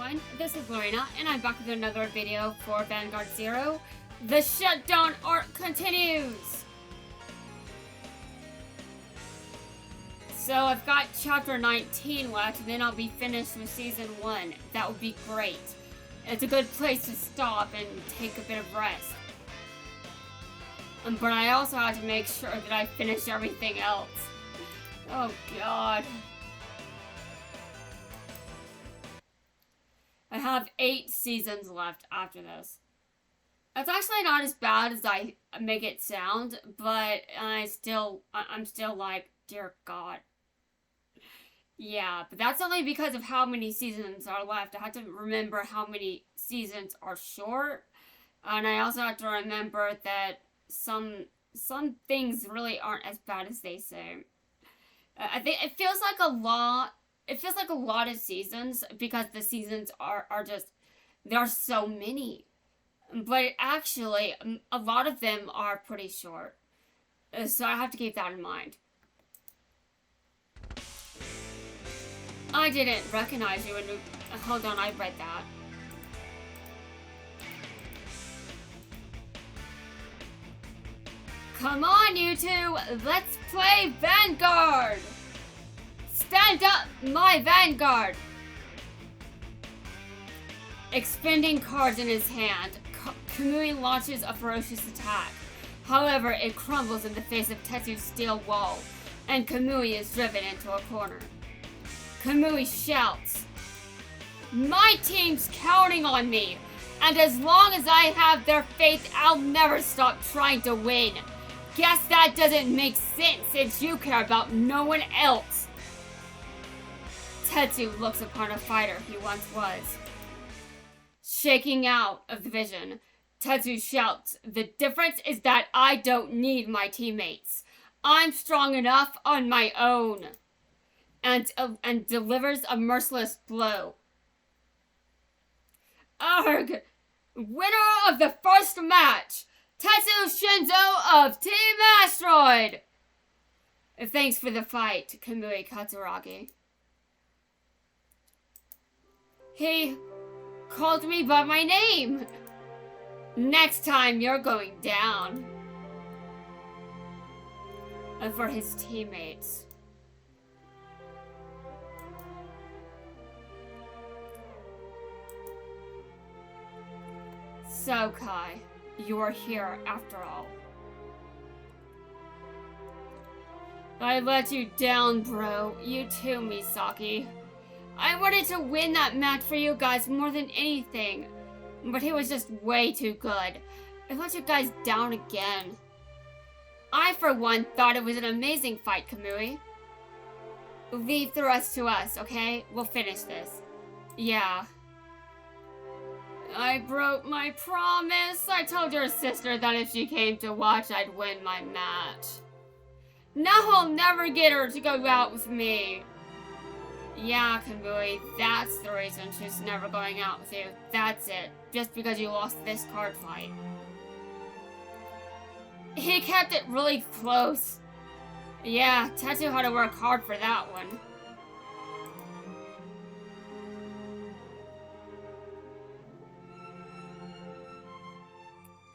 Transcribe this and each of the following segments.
everyone, this is Lorena, and I'm back with another video for Vanguard Zero. The shutdown arc continues! So I've got chapter 19 left, and then I'll be finished with season 1. That would be great. It's a good place to stop and take a bit of rest. But I also have to make sure that I finish everything else. Oh god. I have 8 seasons left after this. That's actually not as bad as I make it sound, but I'm still like, dear God. Yeah, but that's only because of how many seasons are left. I have to remember how many seasons are short, and I also have to remember that some things really aren't as bad as they say. I think it feels like a lot. It feels like a lot of seasons because the seasons are just, there are so many. But actually, a lot of them are pretty short. So I have to keep that in mind. I didn't recognize you. Hold on, I read that. Come on, you two. Let's play Vanguard. Stand up, my Vanguard! Expending cards in his hand, Kamui launches a ferocious attack. However, it crumbles in the face of Tetsu's steel wall, and Kamui is driven into a corner. Kamui shouts, "My team's counting on me, and as long as I have their faith, I'll never stop trying to win. Guess that doesn't make sense since you care about no one else." Tetsu looks upon a fighter he once was. Shaking out of the vision, Tetsu shouts, "The difference is that I don't need my teammates. I'm strong enough on my own." And delivers a merciless blow. Arg! Winner of the first match, Tetsu Shinzo of Team Asteroid! Thanks for the fight, Kamui Katsuragi. He called me by my name. Next time you're going down. And for his teammates. So, Kai, you are here after all. I let you down, bro. You too, Misaki. I wanted to win that match for you guys more than anything, but he was just way too good. I let you guys down again. I, for one, thought it was an amazing fight, Kamui. Leave the rest to us, okay? We'll finish this. Yeah. I broke my promise. I told your sister that if she came to watch, I'd win my match. Now I'll never get her to go out with me. Yeah, Kamui, that's the reason she's never going out with you. That's it. Just because you lost this card fight. He kept it really close. Yeah, Tetsu had to work hard for that one.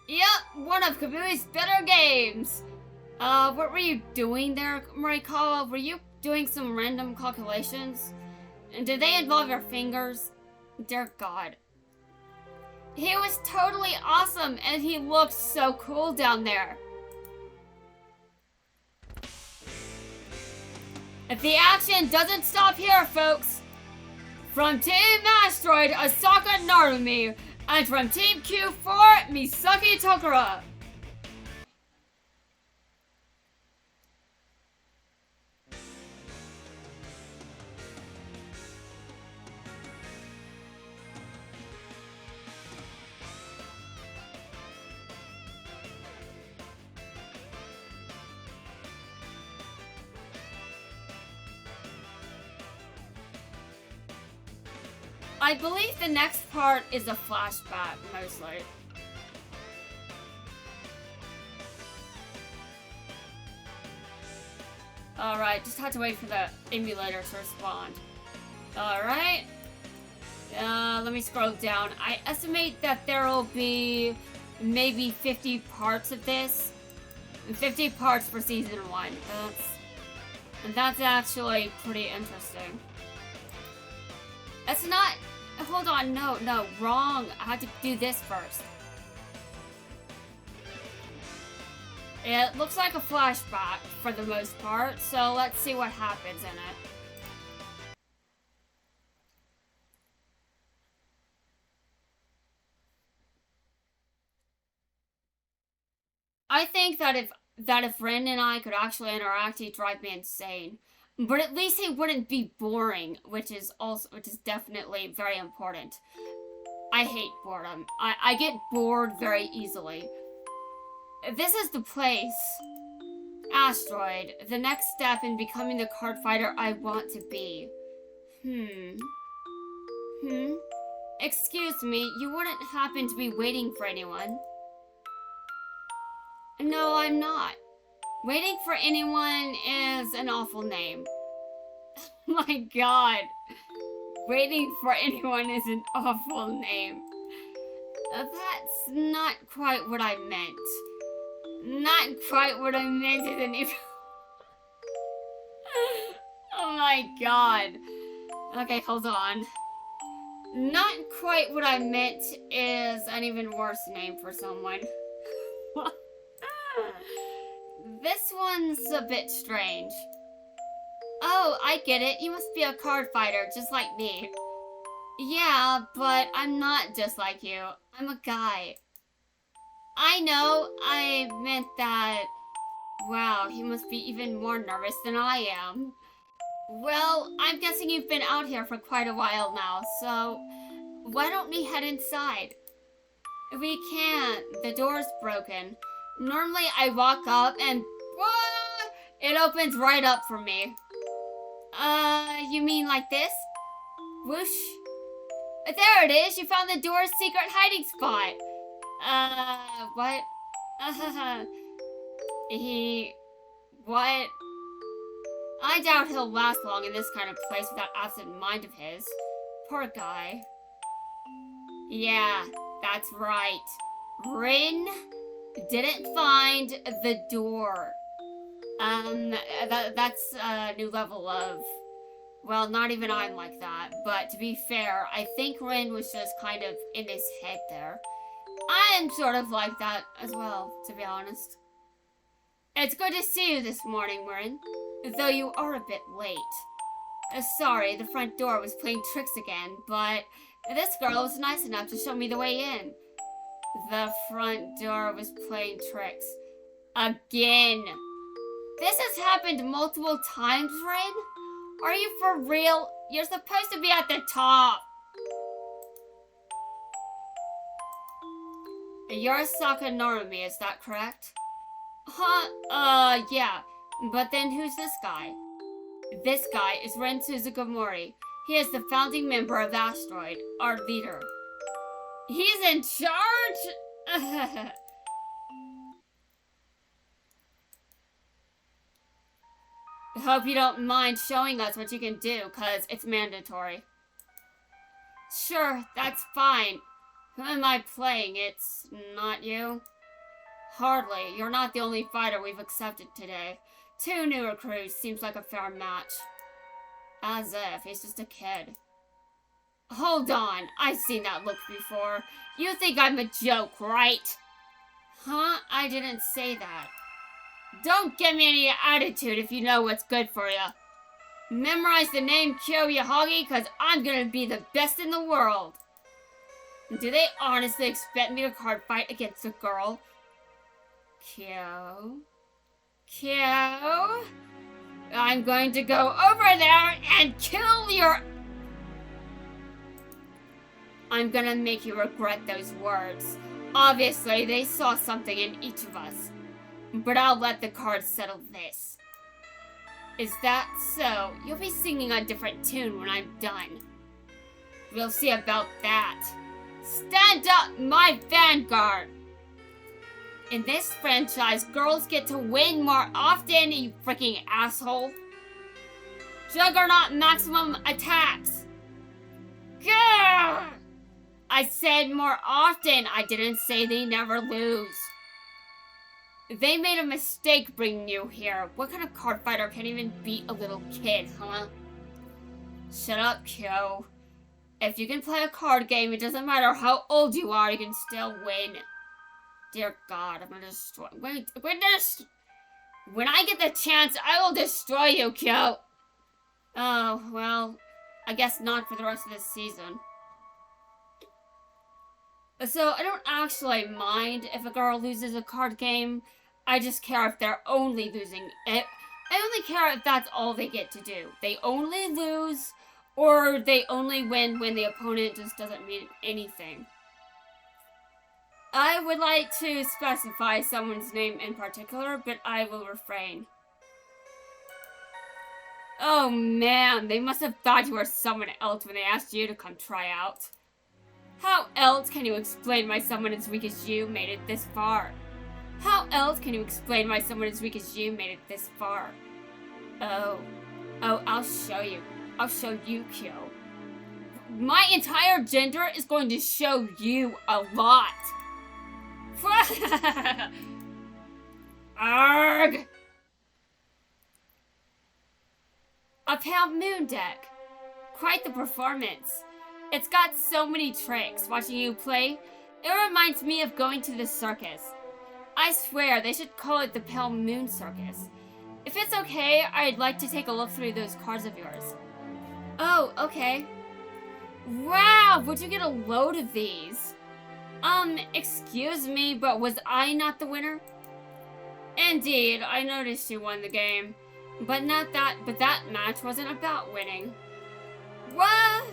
Yep, one of Kamui's better games. What were you doing there, Morikawa? Were you doing some random calculations? And did they involve your fingers? Dear God. He was totally awesome, and he looked so cool down there. If the action doesn't stop here, folks. From Team Asteroid, Asaka Narumi, and from Team Q4, Misaki Tokura. I believe the next part is a flashback, mostly. Alright, just have to wait for the emulator to respond. Alright. let me scroll down. I estimate that there will be maybe 50 parts of this. 50 parts for season 1. That's actually pretty interesting. It's not... Hold on, no, wrong. I had to do this first. It looks like a flashback for the most part, so let's see what happens in it. I think that if Rin and I could actually interact, he'd drive me insane. But at least he wouldn't be boring, which is definitely very important. I hate boredom. I get bored very easily. This is the place. Asteroid, the next step in becoming the card fighter I want to be. Excuse me, you wouldn't happen to be waiting for anyone? No, I'm not. Waiting for anyone is an awful name. My god. Waiting for anyone is an awful name. That's not quite what I meant. Not quite what I meant isn't even... Oh my god. Okay, hold on. Not quite what I meant is an even worse name for someone. This one's a bit strange. Oh, I get it. You must be a card fighter, just like me. Yeah, but I'm not just like you. I'm a guy. I know, I meant that... Wow, he must be even more nervous than I am. Well, I'm guessing you've been out here for quite a while now, so... Why don't we head inside? We can't. The door's broken. Normally I walk up and... It opens right up for me. You mean like this? Whoosh. There it is! You found the door's secret hiding spot! What? What? I doubt he'll last long in this kind of place with that absent mind of his. Poor guy. Yeah, that's right. Rin didn't find the door. That's a new level of... Well, not even I'm like that, but to be fair, I think Rin was just kind of in his head there. I'm sort of like that as well, to be honest. It's good to see you this morning, Rin, though you are a bit late. Sorry, the front door was playing tricks again, but this girl was nice enough to show me the way in. The front door was playing tricks. Again. This has happened multiple times, Rin? Are you for real? You're supposed to be at the top. You're Sakanoromi, is that correct? Huh? Yeah. But then who's this guy? This guy is Rin Suzugamori. He is the founding member of Asteroid, our leader. He's in charge? Hope you don't mind showing us what you can do, cause it's mandatory. Sure, that's fine. Who am I playing? It's not you? Hardly. You're not the only fighter we've accepted today. 2 new recruits seems like a fair match. As if he's just a kid. Hold on, I've seen that look before. You think I'm a joke, right? Huh? I didn't say that. Don't give me any attitude if you know what's good for you. Memorize the name Kyo Yahagi, cause I'm gonna be the best in the world. Do they honestly expect me to card fight against a girl? Kyo? Kyo? I'm going to go over there and kill your... I'm gonna make you regret those words. Obviously, they saw something in each of us. But I'll let the cards settle this. Is that so? You'll be singing a different tune when I'm done. We'll see about that. Stand up, my vanguard! In this franchise, girls get to win more often, you freaking asshole. Juggernaut maximum attacks. Gah! I said more often. I didn't say they never lose. They made a mistake bringing you here. What kind of card fighter can't even beat a little kid, huh? Shut up, Kyo. If you can play a card game, it doesn't matter how old you are, you can still win. Dear God, I'm gonna destroy. Wait, when I get the chance, I will destroy you, Kyo. Oh, well, I guess not for the rest of this season. So, I don't actually mind if a girl loses a card game. I just care if they're only losing it. I only care if that's all they get to do. They only lose, or they only win when the opponent just doesn't mean anything. I would like to specify someone's name in particular, but I will refrain. Oh man, they must have thought you were someone else when they asked you to come try out. How else can you explain why someone as weak as you made it this far? How else can you explain why someone as weak as you made it this far? Oh, I'll show you. I'll show you, Kyo. My entire gender is going to show you a lot. Arg! A Pale Moon deck. Quite the performance. It's got so many tricks. Watching you play, it reminds me of going to the circus. I swear, they should call it the Pale Moon Circus. If it's okay, I'd like to take a look through those cards of yours. Oh, okay. Wow, would you get a load of these? Excuse me, but was I not the winner? Indeed, I noticed you won the game. But that match wasn't about winning. What?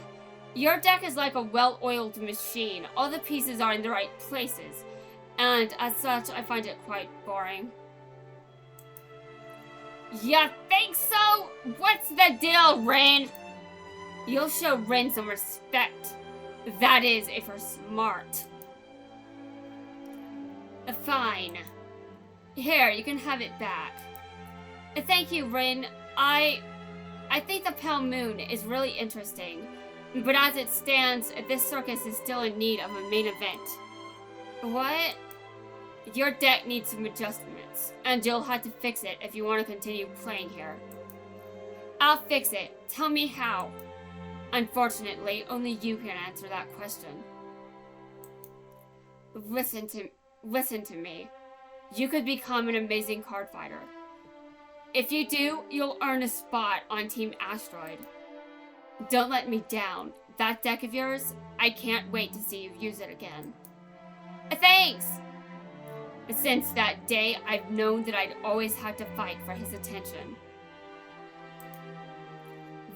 Your deck is like a well-oiled machine. All the pieces are in the right places. And as such, I find it quite boring. You think so? What's the deal, Rin? You'll show Rin some respect. That is, if you're smart. Fine. Here, you can have it back. Thank you, Rin. I think the Pale Moon is really interesting. But as it stands, this circus is still in need of a main event. What? Your deck needs some adjustments, and you'll have to fix it if you want to continue playing here. I'll fix it. Tell me how. Unfortunately, only you can answer that question. Listen to me. You could become an amazing card fighter. If you do, you'll earn a spot on Team Asteroid. Don't let me down. That deck of yours, I can't wait to see you use it again. Thanks! Since that day, I've known that I'd always have to fight for his attention.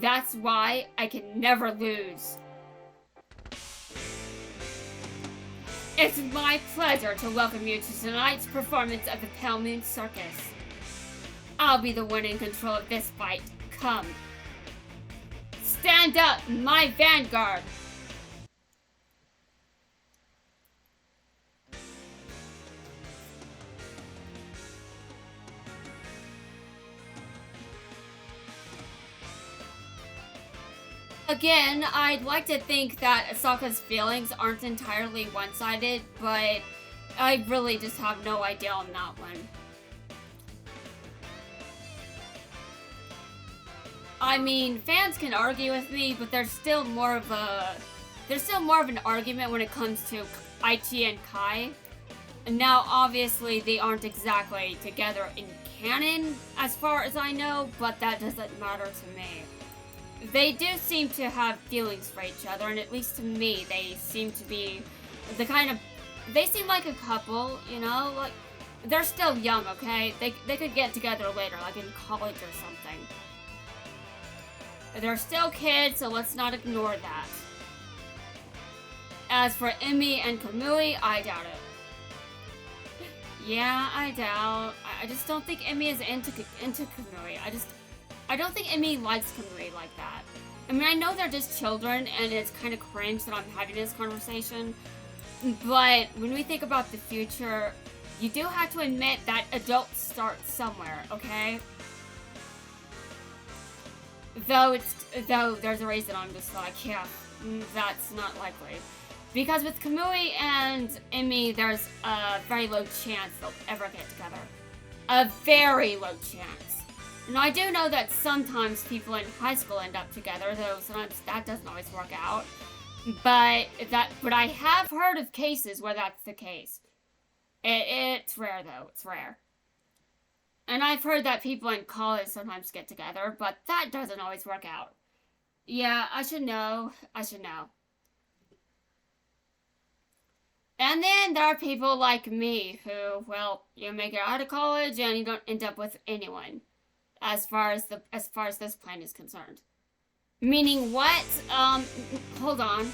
That's why I can never lose. It's my pleasure to welcome you to tonight's performance of the Pale Moon Circus. I'll be the one in control of this fight. Come. Stand up, my vanguard! Again, I'd like to think that Asaka's feelings aren't entirely one-sided, but I really just have no idea on that one. I mean, fans can argue with me, but there's still more of an argument when it comes to Aichi and Kai. And now, obviously, they aren't exactly together in canon, as far as I know, but that doesn't matter to me. They do seem to have feelings for each other, and at least to me, they seem to be they seem like a couple, you know? Like, they're still young, okay? They could get together later, like in college or something. They're still kids, so let's not ignore that. As for Emi and Kamui, I doubt it. Yeah, I doubt. I just don't think Emi is into Kamui. I don't think Emi likes Kamui like that. I mean, I know they're just children, and it's kind of cringe that I'm having this conversation, but when we think about the future, you do have to admit that adults start somewhere, okay? Though there's a reason I'm just like, yeah, that's not likely. Because with Kamui and Emmy, there's a very low chance they'll ever get together. A very low chance. And I do know that sometimes people in high school end up together, though sometimes that doesn't always work out. But I have heard of cases where that's the case. It's rare though, it's rare. And I've heard that people in college sometimes get together, but that doesn't always work out. Yeah, I should know. And then there are people like me who, well, you make it out of college and you don't end up with anyone, as far as this plan is concerned. Meaning what? Hold on.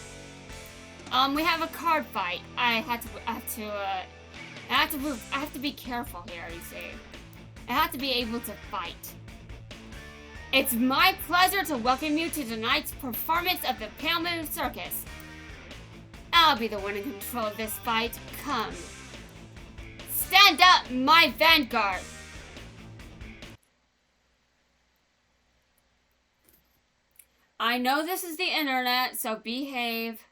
We have a card fight. I have to be careful here, you see. I have to be able to fight. It's my pleasure to welcome you to tonight's performance of the Pale Moon Circus. I'll be the one in control of this fight. Come. Stand up, my vanguard! I know this is the internet, so behave.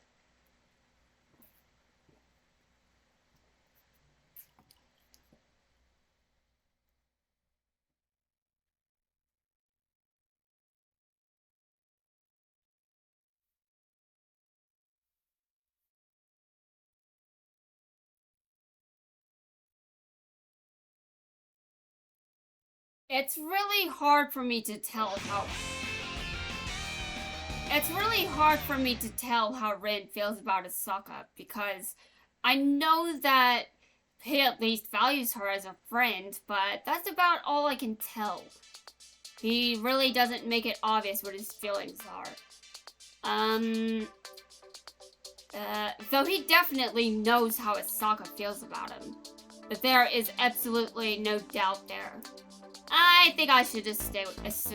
It's really hard for me to tell how Rin feels about Asaka, because I know that he at least values her as a friend, but that's about all I can tell. He really doesn't make it obvious what his feelings are. Though he definitely knows how Asaka feels about him. But there is absolutely no doubt there. I think I should just stick with this.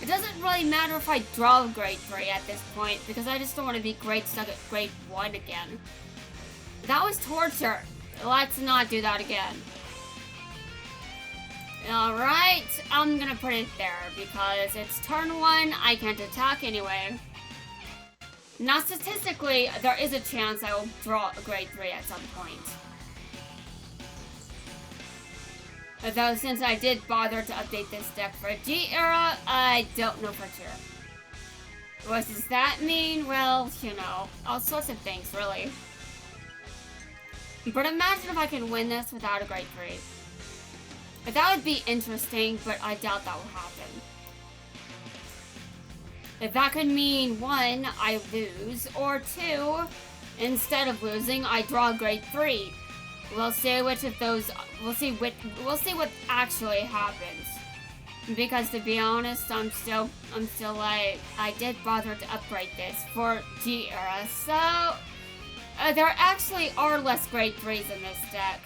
It doesn't really matter if I draw grade 3 at this point, because I just don't want to be stuck at grade 1 again. That was torture. Let's not do that again. Alright, I'm gonna put it there, because it's turn 1, I can't attack anyway. Now statistically, there is a chance I will draw a grade 3 at some point. Though since I did bother to update this deck for G-Era, I don't know for sure. What does that mean? Well, you know, all sorts of things, really. But imagine if I can win this without a grade 3. That would be interesting, but I doubt that will happen. If that could mean 1, I lose, or 2, instead of losing, I draw a grade 3. We'll see which of those. We'll see what actually happens. Because to be honest, I'm still like, I did bother to upgrade this for G-Era, so there actually are less grade 3s in this deck.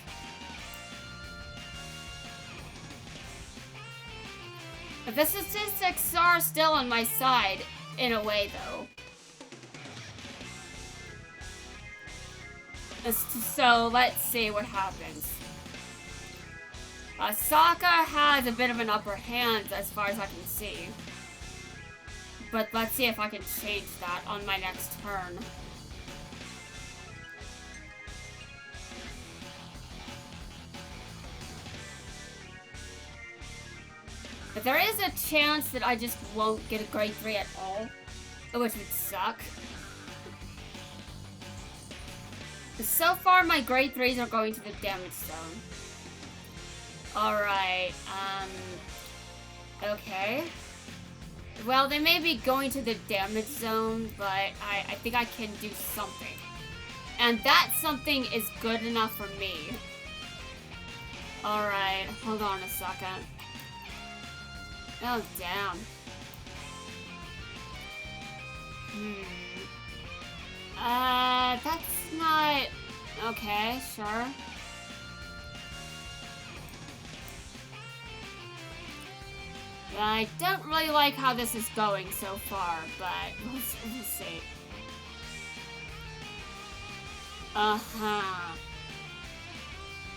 The statistics are still on my side, in a way, though. So let's see what happens. Asaka has a bit of an upper hand as far as I can see. But let's see if I can change that on my next turn. But there is a chance that I just won't get a grade 3 at all, which would suck. So far, my grade 3s are going to the damage zone. Alright, okay. Well, they may be going to the damage zone, but I think I can do something. And that something is good enough for me. Alright, hold on a second. Oh, damn. That's not... Okay, sure. I don't really like how this is going so far, but we'll see. Uh-huh.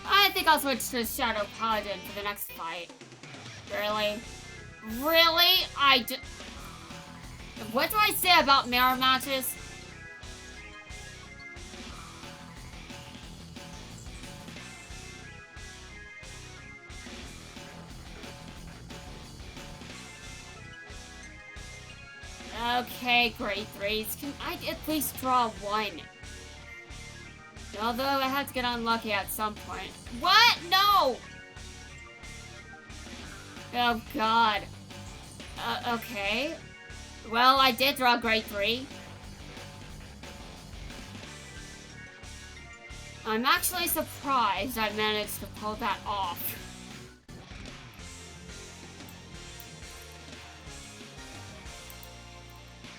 I think I'll switch to Shadow Paladin for the next fight. Really? Really? What do I say about mirror matches? Okay, grade 3s. Can I at least draw one? Although I have to get unlucky at some point. What? No! Oh, God. Okay. Well, I did draw grade 3. I'm actually surprised I managed to pull that off.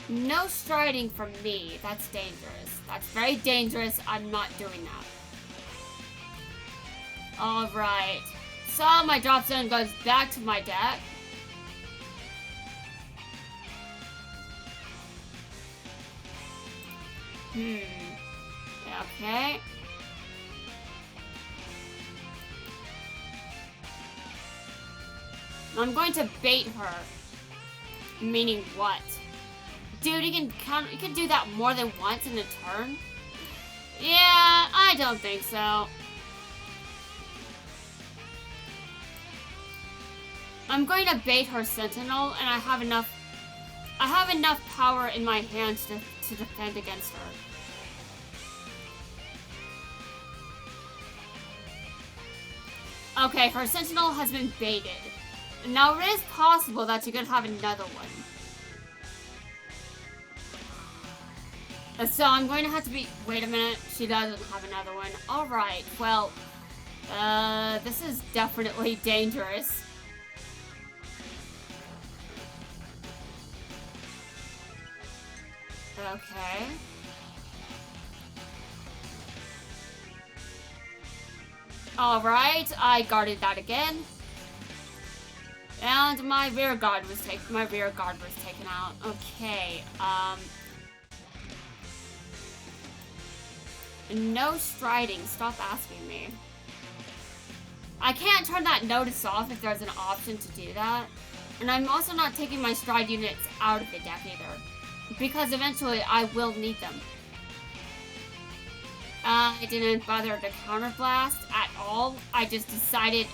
No striding from me. That's dangerous. That's very dangerous. I'm not doing that. Alright. So my drop zone goes back to my deck. Okay. I'm going to bait her. Meaning what? Dude, you can do that more than once in a turn? Yeah, I don't think so. I'm going to bait her Sentinel, and I have enough power in my hands to defend against her. Okay, her Sentinel has been baited. Now, it is possible that you could have another one. So I'm going to have to be... Wait a minute. She doesn't have another one. Alright, well... this is definitely dangerous. Okay. Alright, I guarded that again. And my rear guard was taken out. Okay, no striding. Stop asking me. I can't turn that notice off if there's an option to do that. And I'm also not taking my stride units out of the deck either. Because eventually I will need them. I didn't bother to counterblast at all. I just decided...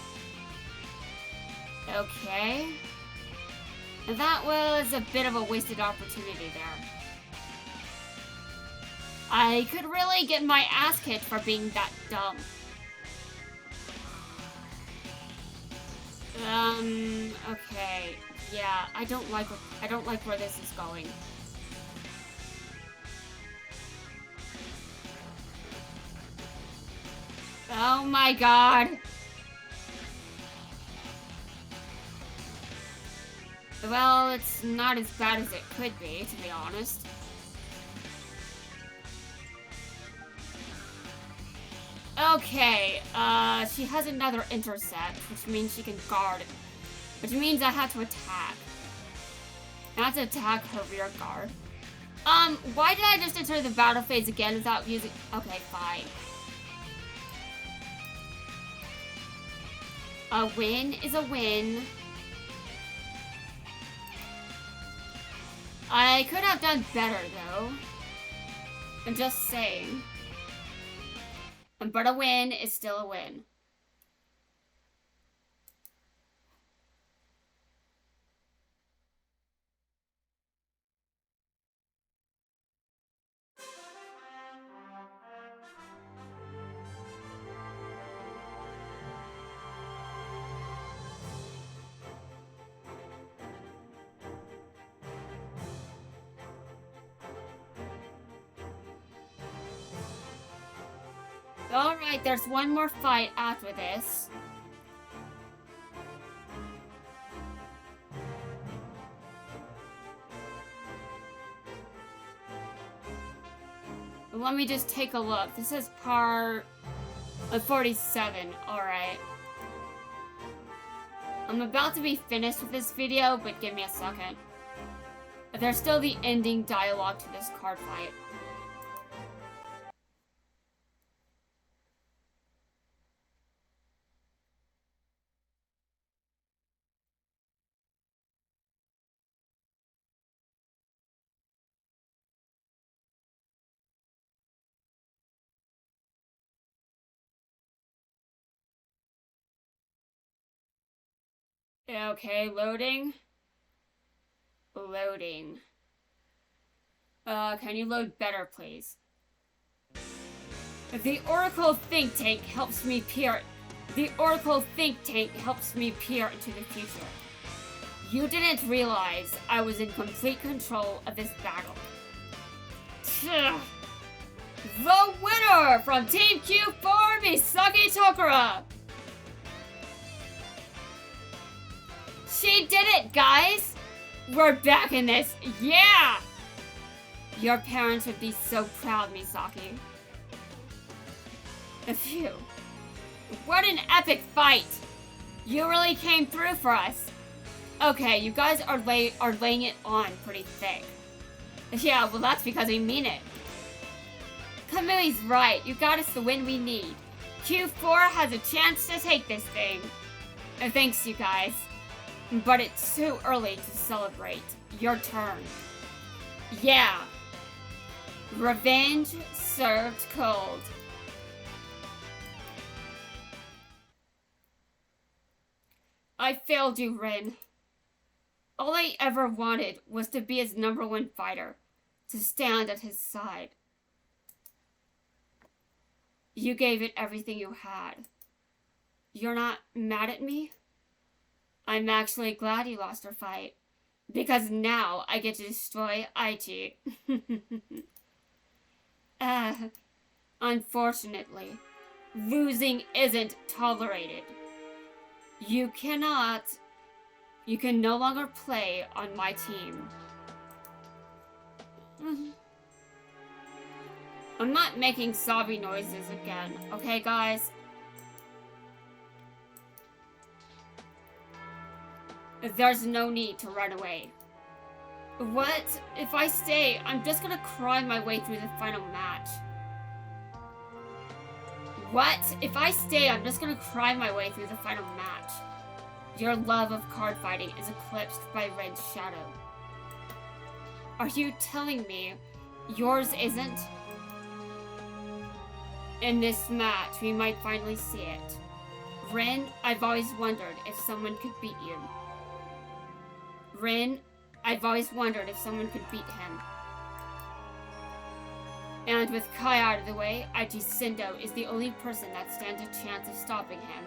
Okay. And that was a bit of a wasted opportunity there. I could really get my ass kicked for being that dumb. Okay. Yeah, I don't like where this is going. Oh my god. Well, it's not as bad as it could be, to be honest. Okay, she has another intercept, which means she can guard. Which means I have to attack. I have to attack her rear guard. Why did I just enter the battle phase again without using... Okay, fine. A win is a win. I could have done better, though. I'm just saying. But a win is still a win. Alright, there's one more fight after this. Let me just take a look. This is part 47. Alright. I'm about to be finished with this video, but give me a second. There's still the ending dialogue to this card fight. Okay, loading. Loading. Can you load better, please? The Oracle think tank helps me peer. The Oracle think tank helps me peer into the future. You didn't realize I was in complete control of this battle. The winner from Team Q4, Misaki Tokura! She did it, guys! We're back in this, yeah! Your parents would be so proud, Misaki. Phew. What an epic fight! You really came through for us. Okay, you guys are laying it on pretty thick. Yeah, well that's because we mean it. Kamui's right, you got us the win we need. Q4 has a chance to take this thing. Thanks, you guys. But it's too early to celebrate. Your turn. Yeah. Revenge served cold. I failed you, Rin. All I ever wanted was to be his #1 fighter, to stand at his side. You gave it everything you had. You're not mad at me? I'm actually glad you lost our fight, because now I get to destroy Aichi. Unfortunately, losing isn't tolerated. You can no longer play on my team. I'm not making sobby noises again, okay guys? There's no need to run away. What? If I stay, I'm just gonna cry my way through the final match. What? If I stay, I'm just gonna cry my way through the final match. Your love of card fighting is eclipsed by Red's shadow. Are you telling me yours isn't? In this match, we might finally see it. Rin, I've always wondered if someone could beat you. Rin, I've always wondered if someone could beat him. And with Kai out of the way, Aichi Sindo is the only person that stands a chance of stopping him.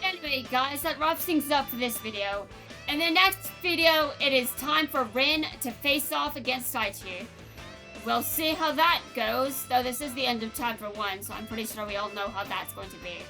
Anyway, guys, that wraps things up for this video. In the next video, it is time for Rin to face off against Aichi. We'll see how that goes, though this is the end of chapter 1, so I'm pretty sure we all know how that's going to be.